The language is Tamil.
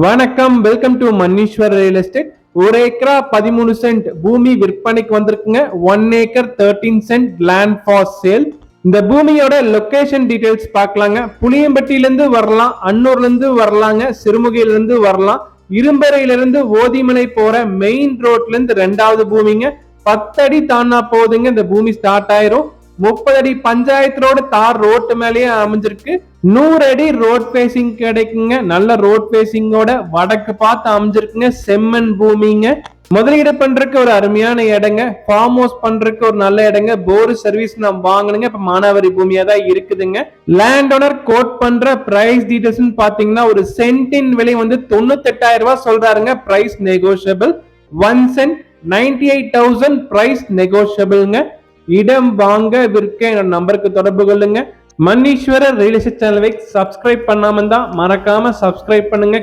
வணக்கம், வெல்கம் டு மன்னீஸ்வர் ரியல் எஸ்டேட். ஒரு ஏக்கரா 13 சென்ட் பூமி விற்பனைக்கு வந்திருக்குங்க. 1 acre 13 cent land for sale. இந்த பூமியோட லொகேஷன் டீடைல்ஸ் பார்க்கலாங்க. புளியம்பட்டியில இருந்து வரலாம், அன்னூர்ல இருந்து வரலாங்க, சிறுமுகையில இருந்து வரலாம், இரும்பறையில இருந்து ஓதிமலை போற மெயின் ரோட்ல இருந்து 2வது பூமிங்க. 10 அடி தாண்டா போகுதுங்க. இந்த பூமி ஸ்டார்ட் ஆயிரும். 30 அடி பஞ்சாயத்து ரோடு தார் ரோட்டு மேலேயே அமைஞ்சிருக்கு. 100 அடி ரோட் பேசிங் கிடைக்குங்க. நல்ல ரோட் பேசிங்கோட வடக்கு பார்த்து அமைஞ்சிருக்குங்க. செம்மண் பூமிங்க. முதலீடு பண்றதுக்கு ஒரு அருமையான இடங்க. ஃபார்ம் ஹவுஸ் பண்றதுக்கு ஒரு நல்ல இடங்க. போர் சர்வீஸ் நம்ம வாங்கணுங்க. இப்ப மானாவாரி பூமியா தான் இருக்குதுங்க. லேண்ட் ஓனர் கோட் பண்ற பிரைஸ் டீடைல்ஸ் பாத்தீங்கன்னா ஒரு சென்டின் விலை வந்து 98,000 ரூபாய் சொல்றாருங்க. Price negotiable. 1 சென்ட் 98,000 பிரைஸ் நெகோஷியபிள்ங்க. இடம் வாங்க விற்க என்னோட நம்பருக்கு தொடர்பு கொள்ளுங்க. மன்னீஸ்வரர் ரியல் எஸ்டேட் சேனலை சப்ஸ்கிரைப் பண்ணாம இருந்தா மறக்காம சப்ஸ்கிரைப் பண்ணுங்க.